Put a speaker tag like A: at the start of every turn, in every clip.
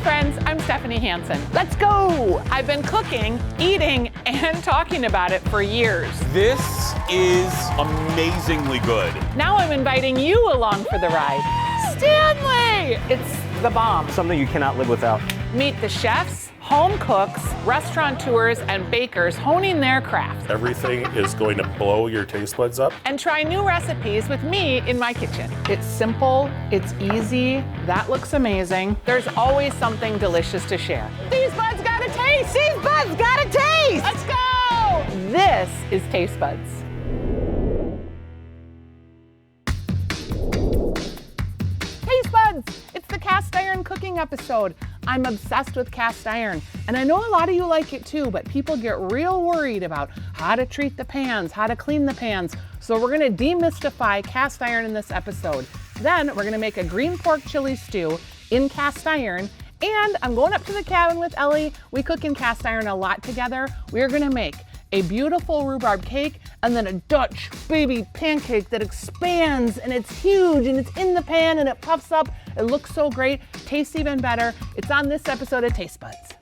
A: friends, I'm Stephanie Hansen. Let's go! I've been cooking, eating, and talking about it for years.
B: This is amazingly good.
A: Now I'm inviting you along for the ride. Stanley! It's the bomb.
C: Something you cannot live without.
A: Meet the chefs, home cooks, restaurateurs, and bakers honing their craft.
D: Everything is going to blow your taste buds up.
A: And try new recipes with me in my kitchen. It's simple, it's easy, that looks amazing. There's always something delicious to share. These buds got a taste! These buds got a taste! Let's go! This is Taste Buds. Taste Buds! It's the cast iron cooking episode. I'm obsessed with cast iron, and I know a lot of you like it too, but people get real worried about how to treat the pans, how to clean the pans. So we're gonna demystify cast iron in this episode. Then we're gonna make a green pork chili stew in cast iron, and I'm going up to the cabin with Ellie. We cook in cast iron a lot together. We're gonna make a beautiful rhubarb cake, and then a Dutch baby pancake that expands, and it's huge, and it's in the pan, and it puffs up. It looks so great, tastes even better. It's on this episode of Taste Buds.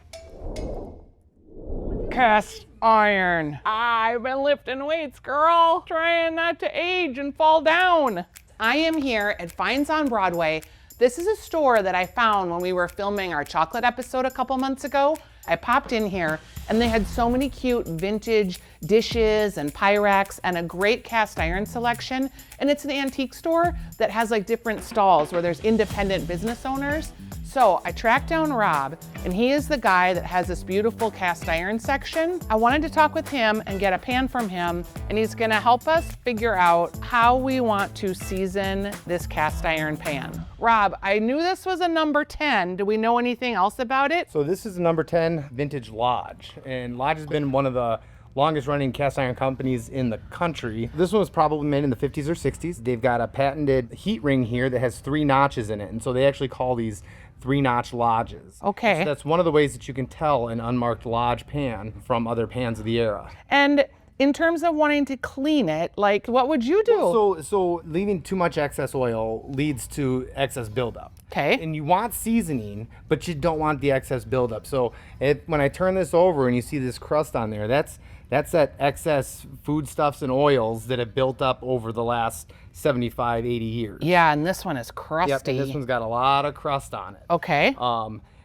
A: Cast iron. I've been lifting weights, girl, trying not to age and fall down. I am here at Finds on Broadway. This is a store that I found when we were filming our chocolate episode a couple months ago. I popped in here and they had so many cute vintage dishes and Pyrex and a great cast iron selection. And it's an antique store that has like different stalls where there's independent business owners. So I tracked down Rob, and he is the guy that has this beautiful cast iron section. I wanted to talk with him and get a pan from him, and he's gonna help us figure out how we want to season this cast iron pan. Rob, I knew this was a number 10. Do we know anything else about it?
C: So this is a number 10 vintage Lodge, and Lodge has been one of the longest running cast iron companies in the country. This one was probably made in the 50s or 60s. They've got a patented heat ring here that has 3 notches in it, and so they actually call these 3-notch lodges.
A: Okay.
C: So that's one of the ways that you can tell an unmarked Lodge pan from other pans of the era.
A: And in terms of wanting to clean it, like what would you do?
C: So leaving too much excess oil leads to excess buildup.
A: Okay.
C: And you want seasoning, but you don't want the excess buildup. So when I turn this over and you see this crust on there, that's that excess foodstuffs and oils that have built up over the last 75, 80 years.
A: Yeah, and this one is crusty.
C: Yep, and this one's got a lot of crust on it.
A: Okay.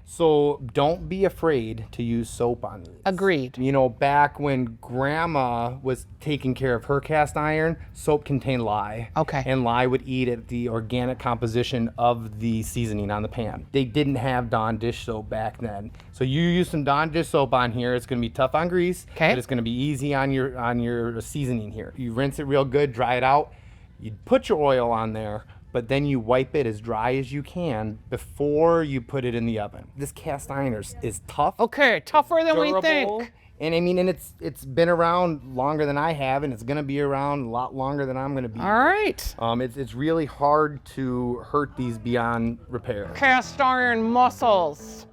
C: So don't be afraid to use soap on these.
A: Agreed.
C: You know, back when Grandma was taking care of her cast iron, soap contained lye.
A: Okay.
C: And lye would eat at the organic composition of the seasoning on the pan. They didn't have Dawn dish soap back then. So you use some Dawn dish soap on here. It's gonna be tough on grease,
A: okay,
C: but it's gonna be easy on your seasoning here. You rinse it real good, dry it out. You put your oil on there, but then you wipe it as dry as you can before you put it in the oven. This cast iron is tough.
A: Okay, tougher than
C: durable,
A: we think.
C: And I mean, and it's been around longer than I have, and it's gonna be around a lot longer than I'm gonna be.
A: All right.
C: It's really hard to hurt these beyond repair.
A: Cast iron muscles.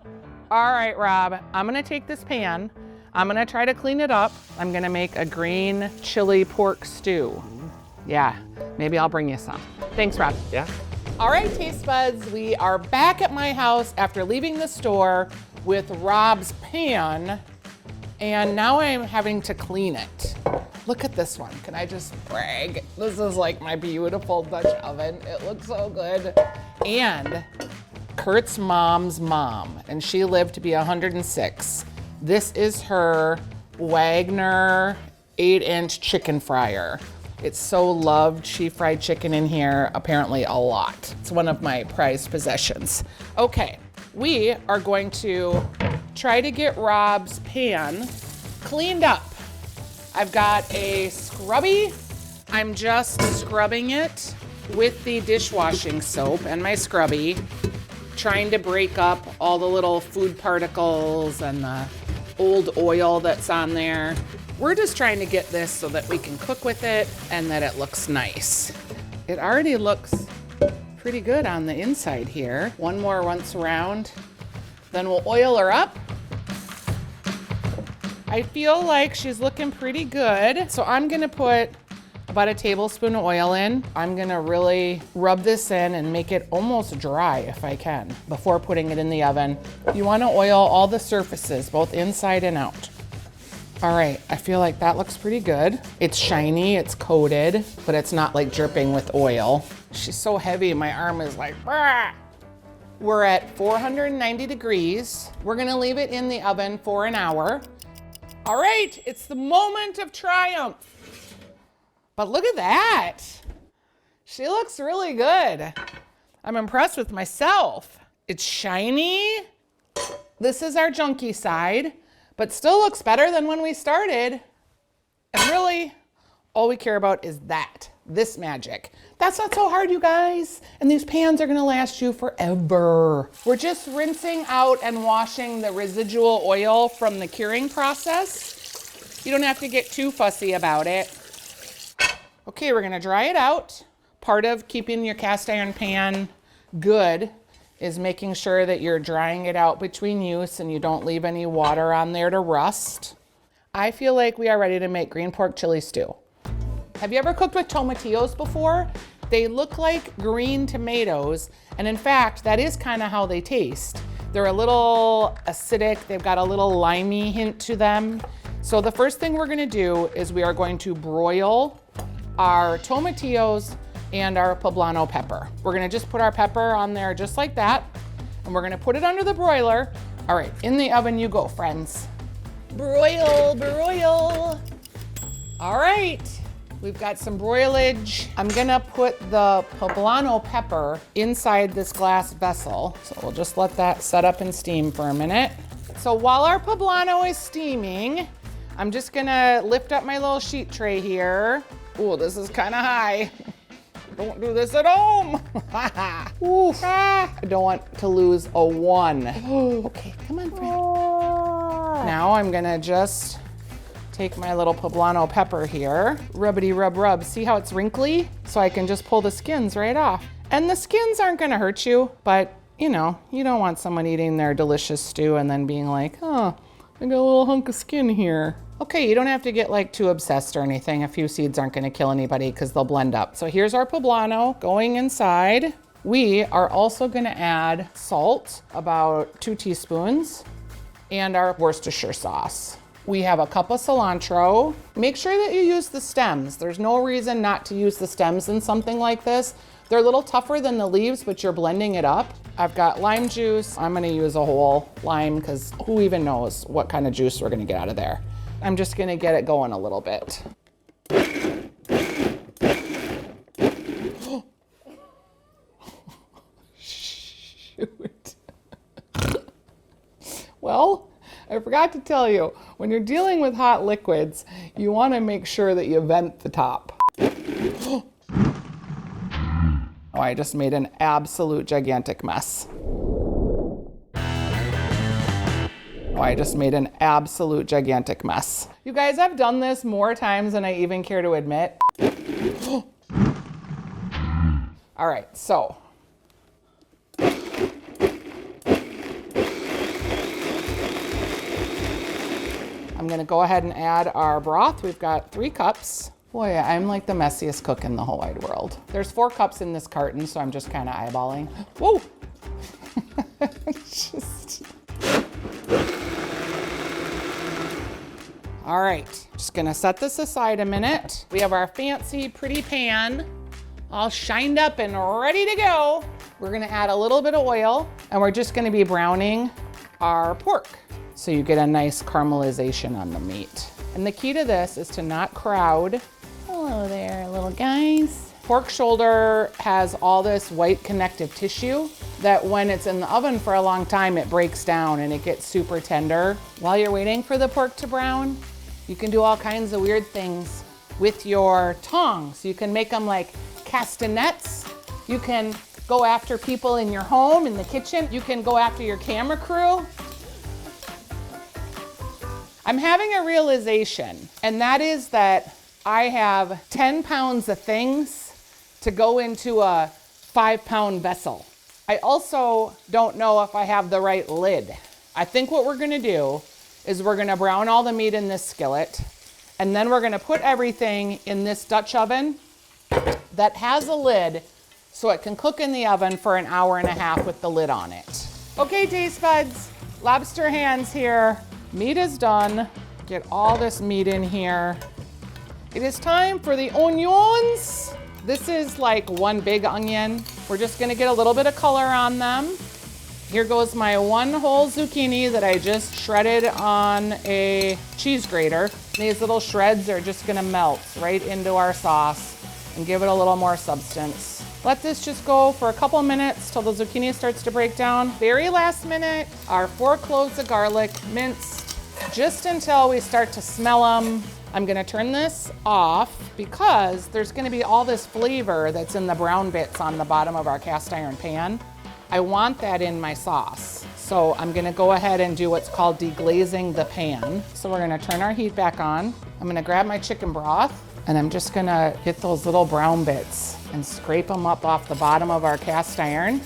A: All right, Rob, I'm gonna take this pan. I'm gonna try to clean it up. I'm gonna make a green chili pork stew. Yeah, maybe I'll bring you some. Thanks, Rob.
C: Yeah.
A: All right, Taste Buds, we are back at my house after leaving the store with Rob's pan, and now I'm having to clean it. Look at this one. Can I just brag? This is like my beautiful Dutch oven. It looks so good. And Kurt's mom's mom, and she lived to be 106. This is her Wagner 8-inch chicken fryer. It's so loved. She fried chicken in here, apparently a lot. It's one of my prized possessions. Okay, we are going to try to get Rob's pan cleaned up. I've got a scrubby. I'm just scrubbing it with the dishwashing soap and my scrubby, trying to break up all the little food particles and the old oil that's on there. We're just trying to get this so that we can cook with it and that it looks nice. It already looks pretty good on the inside here. One more once around, then we'll oil her up. I feel like she's looking pretty good. So I'm gonna put about a tablespoon of oil in. I'm gonna really rub this in and make it almost dry if I can before putting it in the oven. You wanna oil all the surfaces, both inside and out. All right, I feel like that looks pretty good. It's shiny, it's coated, but it's not like dripping with oil. She's so heavy, my arm is like, bah! We're at 490 degrees. We're gonna leave it in the oven for an hour. All right, it's the moment of triumph. But look at that. She looks really good. I'm impressed with myself. It's shiny. This is our junky side, but still looks better than when we started. And really, all we care about is this magic. That's not so hard, you guys. And these pans are gonna last you forever. We're just rinsing out and washing the residual oil from the curing process. You don't have to get too fussy about it. Okay, we're gonna dry it out. Part of keeping your cast iron pan good is making sure that you're drying it out between use and you don't leave any water on there to rust. I feel like we are ready to make green pork chili stew. Have you ever cooked with tomatillos before? They look like green tomatoes, and in fact, that is kind of how they taste. They're a little acidic, they've got a little limey hint to them. So the first thing we're gonna do is we are going to broil our tomatillos and our poblano pepper. We're gonna just put our pepper on there just like that, and we're gonna put it under the broiler. All right, in the oven you go, friends. Broil, broil. All right. We've got some broilage. I'm gonna put the poblano pepper inside this glass vessel. So we'll just let that set up and steam for a minute. So while our poblano is steaming, I'm just gonna lift up my little sheet tray here. Ooh, this is kind of high. Don't do this at home. Ooh, I don't want to lose a one. Okay, come on, friend. Now I'm gonna just take my little poblano pepper here, rubbity rub rub. See how it's wrinkly? So I can just pull the skins right off. And the skins aren't gonna hurt you, but you know, you don't want someone eating their delicious stew and then being like, oh, I got a little hunk of skin here. Okay, you don't have to get like too obsessed or anything. A few seeds aren't gonna kill anybody because they'll blend up. So here's our poblano going inside. We are also gonna add salt, about 2 teaspoons, and our Worcestershire sauce. We have a cup of cilantro. Make sure that you use the stems. There's no reason not to use the stems in something like this. They're a little tougher than the leaves, but you're blending it up. I've got lime juice. I'm gonna use a whole lime because who even knows what kind of juice we're gonna get out of there. I'm just gonna get it going a little bit. Shoot. Well, I forgot to tell you, when you're dealing with hot liquids, you want to make sure that you vent the top. Oh, I just made an absolute gigantic mess. I just made an absolute gigantic mess. You guys, I've done this more times than I even care to admit. All right, so. I'm gonna go ahead and add our broth. We've got 3 cups. Boy, I'm like the messiest cook in the whole wide world. There's 4 cups in this carton, so I'm just kind of eyeballing. Whoa! All right, just gonna set this aside a minute. We have our fancy, pretty pan, all shined up and ready to go. We're gonna add a little bit of oil, and we're just gonna be browning our pork, so you get a nice caramelization on the meat. And the key to this is to not crowd. Hello there, little guys. Pork shoulder has all this white connective tissue that when it's in the oven for a long time, it breaks down and it gets super tender. While you're waiting for the pork to brown, you can do all kinds of weird things with your tongs. You can make them like castanets. You can go after people in your home, in the kitchen. You can go after your camera crew. I'm having a realization, and that is that I have 10 pounds of things to go into a 5-pound vessel. I also don't know if I have the right lid. I think what we're gonna do is we're gonna brown all the meat in this skillet, And then we're gonna put everything in this Dutch oven that has a lid so it can cook in the oven for 1.5 hours with the lid on it. Okay, taste buds, lobster hands here. Meat is done. Get all this meat in here. It is time for the onions. This is like one big onion. We're just gonna get a little bit of color on them. Here goes my 1 whole zucchini that I just shredded on a cheese grater. These little shreds are just gonna melt right into our sauce and give it a little more substance. Let this just go for a couple minutes till the zucchini starts to break down. Very last minute, our 4 cloves of garlic minced just until we start to smell them. I'm gonna turn this off because there's gonna be all this flavor that's in the brown bits on the bottom of our cast iron pan. I want that in my sauce. So I'm gonna go ahead and do what's called deglazing the pan. So we're gonna turn our heat back on. I'm gonna grab my chicken broth and I'm just gonna get those little brown bits and scrape them up off the bottom of our cast iron.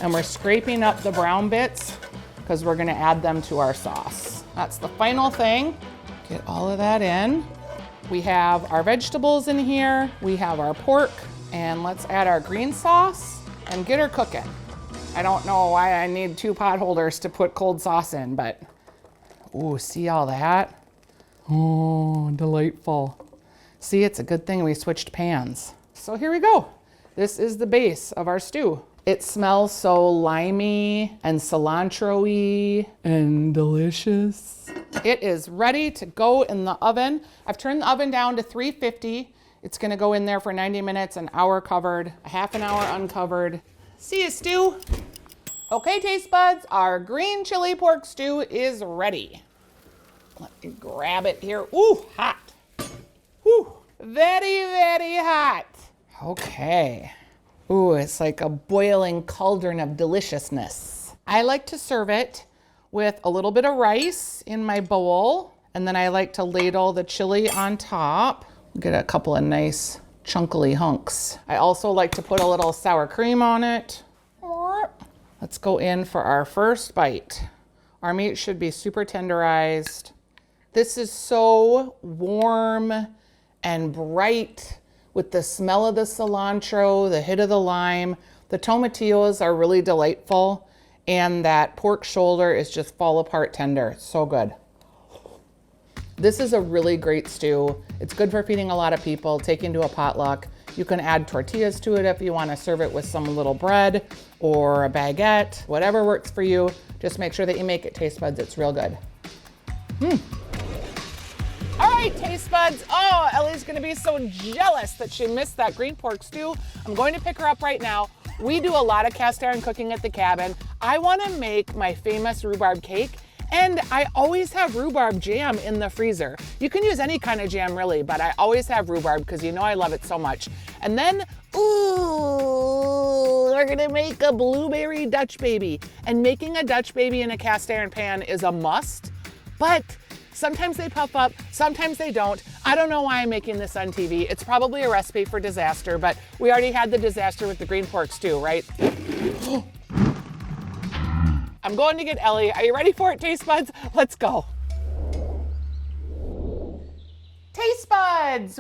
A: And we're scraping up the brown bits because we're gonna add them to our sauce. That's the final thing. Get all of that in. We have our vegetables in here. We have our pork, and let's add our green sauce and get her cooking. I don't know why I need 2 pot holders to put cold sauce in, but ooh, see all that? Oh, delightful. See, it's a good thing we switched pans. So here we go. This is the base of our stew. It smells so limey and cilantro-y and delicious. It is ready to go in the oven. I've turned the oven down to 350. It's gonna go in there for 90 minutes, 1 hour covered, 1/2 hour uncovered. See you, stew. Okay, taste buds, our green chili pork stew is ready. Let me grab it here. Ooh, hot. Ooh, very, very hot. Okay. Ooh, it's like a boiling cauldron of deliciousness. I like to serve it with a little bit of rice in my bowl, and then I like to ladle the chili on top. Get a couple of nice chunkily hunks. I also like to put a little sour cream on it. Let's go in for our first bite. Our meat should be super tenderized. This is so warm and bright with the smell of the cilantro, the hit of the lime. The tomatillos are really delightful, and that pork shoulder is just fall apart tender. So good. This is a really great stew. It's good for feeding a lot of people, taking to a potluck. You can add tortillas to it if you want to serve it with some little bread or a baguette, whatever works for you. Just make sure that you make it, taste buds. It's real good. All right, taste buds. Oh, Ellie's gonna be so jealous that she missed that green pork stew. I'm going to pick her up right now. We do a lot of cast iron cooking at the cabin. I wanna make my famous rhubarb cake, and I always have rhubarb jam in the freezer. You can use any kind of jam really, but I always have rhubarb because you know I love it so much. And then, ooh, we're gonna make a blueberry Dutch baby. And making a Dutch baby in a cast iron pan is a must, but sometimes they puff up, sometimes they don't. I don't know why I'm making this on TV. It's probably a recipe for disaster, but we already had the disaster with the green pork stew, right? I'm going to get Ellie. Are you ready for it, taste buds? Let's go. Taste buds.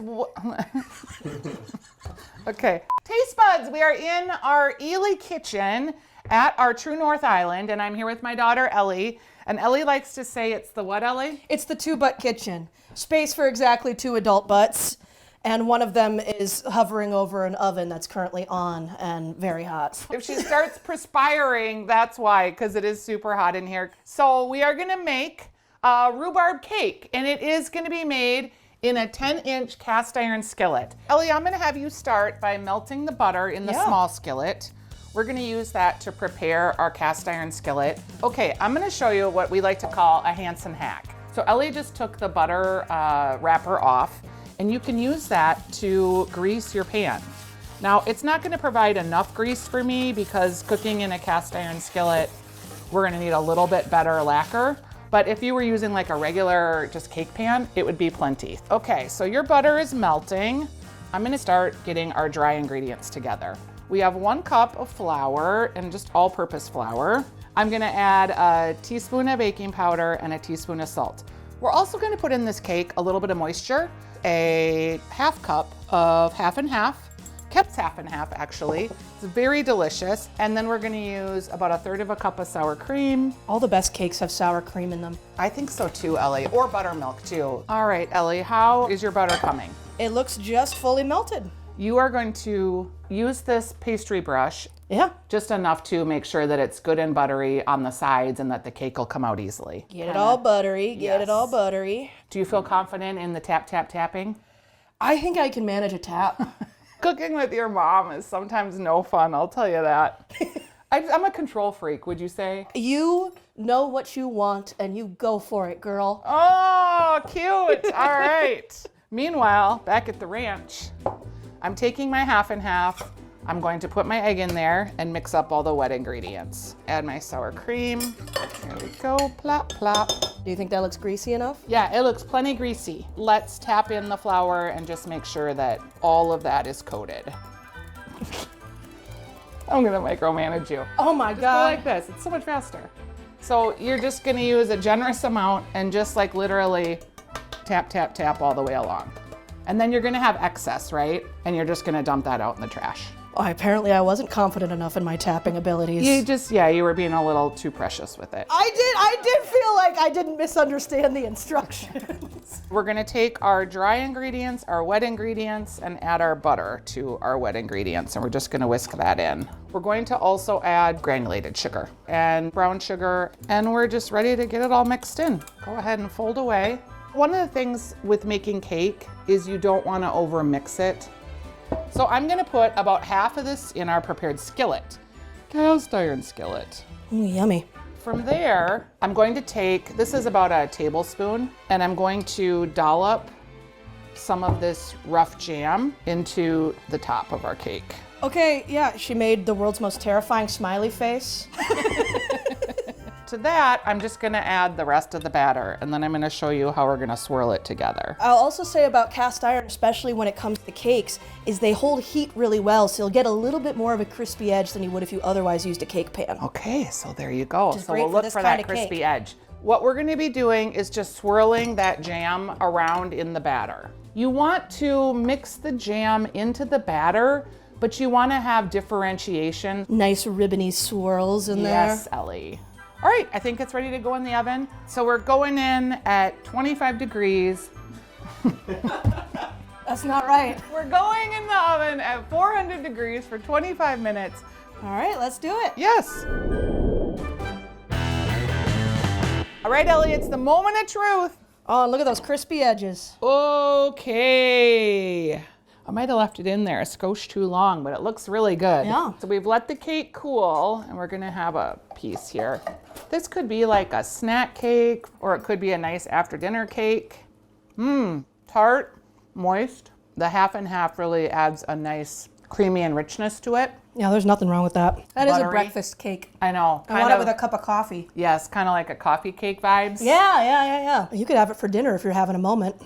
A: Okay, taste buds. We are in our Ellie kitchen at our True North Island, and I'm here with my daughter, Ellie. And Ellie likes to say it's the what, Ellie?
E: It's the 2-butt kitchen. Space for exactly 2 adult butts. And one of them is hovering over an oven that's currently on and very hot.
A: If she starts perspiring, that's why, because it is super hot in here. So we are gonna make a rhubarb cake, and it is gonna be made in a 10-inch cast iron skillet. Ellie, I'm gonna have you start by melting the butter in the small skillet. We're gonna use that to prepare our cast iron skillet. Okay, I'm gonna show you what we like to call a Hansen hack. So Ellie just took the butter wrapper off, and you can use that to grease your pan. Now, it's not gonna provide enough grease for me because cooking in a cast iron skillet, we're gonna need a little bit better lacquer. But if you were using like a regular just cake pan, it would be plenty. Okay, so your butter is melting. I'm gonna start getting our dry ingredients together. We have 1 cup of flour and just all-purpose flour. I'm gonna add a teaspoon of baking powder and a teaspoon of salt. We're also gonna put in this cake a little bit of moisture, a half cup of half and half, kept half and half actually. It's very delicious. And then we're gonna use about 1/3 cup of sour cream.
E: All the best cakes have sour cream in them.
A: I think so too, Ellie, or buttermilk too. All right, Ellie, how is your butter coming?
E: It looks just fully melted.
A: You are going to use this pastry brush,
E: Yeah.
A: just enough to make sure that it's good and buttery on the sides and that the cake will come out easily.
E: Get it all buttery, get it all buttery.
A: Do you feel confident in the tap, tap, tapping?
E: I think I can manage a tap.
A: Cooking with your mom is sometimes no fun, I'll tell you that. I'm a control freak, would you say?
E: You know what you want and you go for it, girl.
A: Oh, cute. All right. Meanwhile, back at the ranch, I'm taking my half and half. I'm going to put my egg in there and mix up all the wet ingredients. Add my sour cream. There we go, plop, plop.
E: Do you think that looks greasy enough?
A: Yeah, it looks plenty greasy. Let's tap in the flour and just make sure that all of that is coated. I'm gonna micromanage you.
E: Oh my
A: Go
E: God.
A: like this, it's so much faster. So you're just gonna use a generous amount and just like literally tap, tap, tap all the way along. And then you're gonna have excess, right? And you're just gonna dump that out in the trash.
E: Oh, apparently I wasn't confident enough in my tapping abilities.
A: You were being a little too precious with it.
E: I did feel like I didn't misunderstand the instructions.
A: We're gonna take our dry ingredients, our wet ingredients, and add our butter to our wet ingredients. And we're just gonna whisk that in. We're going to also add granulated sugar and brown sugar, and we're just ready to get it all mixed in. Go ahead and fold away. One of the things with making cake is you don't wanna over mix it. So I'm gonna put about half of this in our prepared skillet, cast iron skillet.
E: Ooh, yummy.
A: From there, I'm going to take, this is about a tablespoon, and I'm going to dollop some of this rough jam into the top of our cake.
E: Okay, yeah, she made the world's most terrifying smiley face.
A: To that, I'm just gonna add the rest of the batter, and then I'm gonna show you how we're gonna swirl it together.
E: I'll also say about cast iron, especially when it comes to cakes, is they hold heat really well, so you'll get a little bit more of a crispy edge than you would if you otherwise used a cake pan.
A: Okay, so there you go.
E: is
A: So
E: great
A: we'll
E: for
A: look
E: this
A: for
E: kind
A: that
E: of
A: crispy
E: cake.
A: edge. What we're gonna be doing is just swirling that jam around in the batter. You want to mix the jam into the batter, but you wanna have differentiation.
E: Nice ribbony swirls in
A: Yes, Ellie. All right, I think it's ready to go in the oven. So we're going in at 25 degrees.
E: there. That's not right.
A: We're going in the oven at 400 degrees for 25 minutes.
E: All right, let's do it.
A: Yes. All right, Ellie, it's the moment of truth.
E: Oh, and look at those crispy edges.
A: Okay. I might have left it in there a skosh too long, but it looks really good.
E: Yeah.
A: So we've let the cake cool, and we're gonna have a piece here. This could be like a snack cake, or it could be a nice after dinner cake. Tart, moist. The half and half really adds a nice creamy and richness to it.
E: Yeah, there's nothing wrong with that. That is a
A: Buttery.
E: breakfast cake.
A: I know.
E: I want it with a cup of coffee.
A: Yes, kind of like a coffee cake vibes.
E: Yeah. You could have it for dinner if you're having a moment.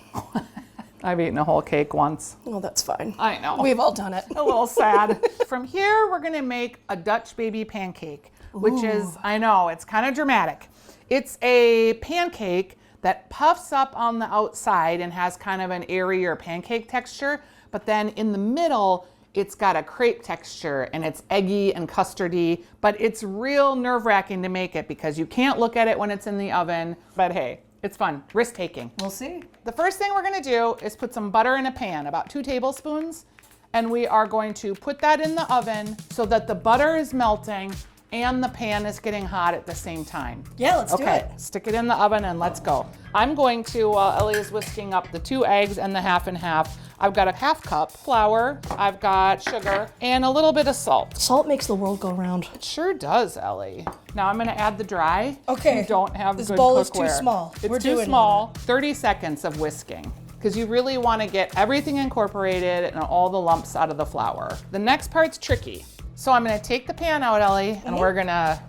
A: I've eaten a whole cake once.
E: Oh, that's fine.
A: I know.
E: We've all done it.
A: A little sad. From here, we're gonna make a Dutch baby pancake, which is, I know, it's kind of dramatic. It's a pancake that puffs up on the outside and has kind of an airier pancake texture, but then in the middle, it's got a crepe texture and it's eggy and custardy, but it's real nerve-wracking to make it because you can't look at it when it's in the oven, but hey, it's fun, risk-taking.
E: We'll see.
A: The first thing we're gonna do is put some butter in a pan, about 2 tablespoons, and we are going to put that in the oven so that the butter is melting and the pan is getting hot at the same time.
E: Yeah, let's do it.
A: Stick it in the oven and let's go. I'm going to, while Ellie is whisking up the 2 eggs and the half and half, I've got a half cup flour, I've got sugar, and a little bit of salt.
E: Salt makes the world go round.
A: It sure does, Ellie. Now I'm gonna add the dry.
E: Okay.
A: You don't have
E: This
A: good
E: bowl is too
A: cookware.
E: small.
A: It's
E: We're
A: too
E: doing
A: small. 30 seconds of whisking, because you really wanna get everything incorporated and all the lumps out of the flour. The next part's tricky. So I'm gonna take the pan out, Ellie, and we're gonna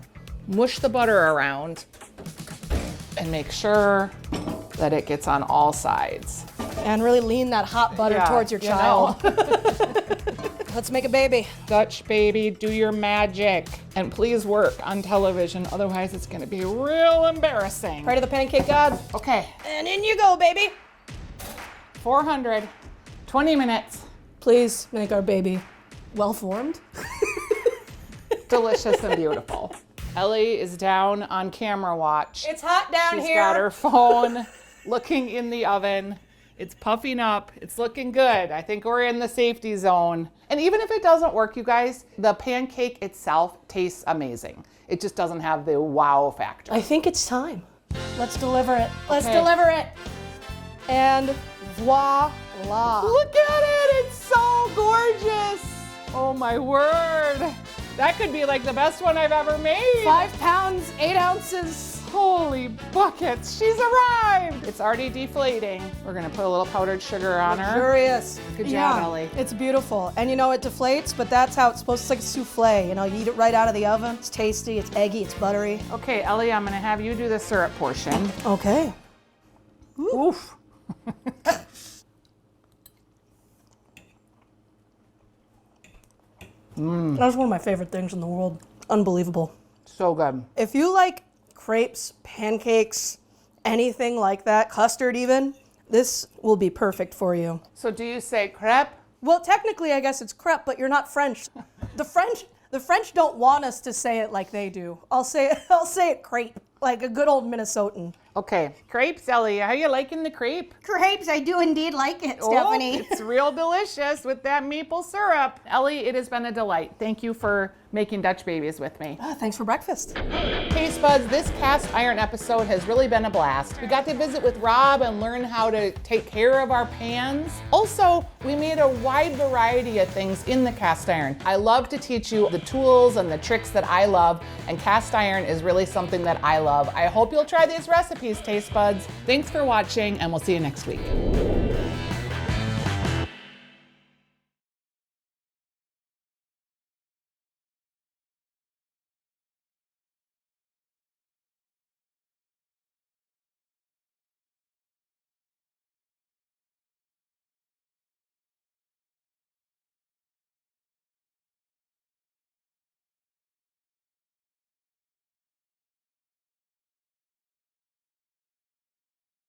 A: mush the butter around and make sure that it gets on all sides.
E: And really lean that hot butter
A: Yeah,
E: towards your
A: you
E: child.
A: know.
E: let's make a baby.
A: Dutch baby, do your magic. And please work on television, otherwise it's gonna be real embarrassing.
E: Pray to the pancake god.
A: Okay,
E: And in you go, baby.
A: 400, 20 minutes.
E: Please make our baby well-formed.
A: Delicious and beautiful. Ellie is down on camera watch.
E: It's hot down
A: She's
E: here.
A: got her phone looking in the oven. It's puffing up. It's looking good. I think we're in the safety zone. And even if it doesn't work, you guys, the pancake itself tastes amazing. It just doesn't have the wow factor.
E: I think it's time. Let's deliver it. Let's
A: Okay.
E: deliver it. And voila.
A: Look at it. It's so gorgeous. Oh my word. That could be like the best one I've ever made.
E: 5 pounds, 8 ounces.
A: Holy buckets, she's arrived. It's already deflating. We're gonna put a little powdered sugar on her.
E: Luxurious.
A: Good job, Ellie.
E: It's beautiful. And you know, it deflates, but that's how it's supposed to. It's like a souffle. You know, you eat it right out of the oven. It's tasty, it's eggy, it's buttery.
A: Okay, Ellie, I'm gonna have you do the syrup portion.
E: Okay.
A: Oof.
E: That's one of my favorite things in the world. Unbelievable.
A: So good.
E: If you like crepes, pancakes, anything like that, custard even, this will be perfect for you.
A: So do you say crepe?
E: Well, technically, I guess it's crepe, but you're not French. The French don't want us to say it like they do. I'll say it crepe, like a good old Minnesotan.
A: Okay, crepes, Ellie. How you liking the crepe?
F: Crepes, I do indeed like it, Stephanie.
A: Oh, it's real delicious with that maple syrup. Ellie, it has been a delight. Thank you for making Dutch babies with me.
E: Thanks for breakfast.
A: Taste buds, this cast iron episode has really been a blast. We got to visit with Rob and learn how to take care of our pans. Also, we made a wide variety of things in the cast iron. I love to teach you the tools and the tricks that I love, and cast iron is really something that I love. I hope you'll try these recipes, taste buds. Thanks for watching, and we'll see you next week.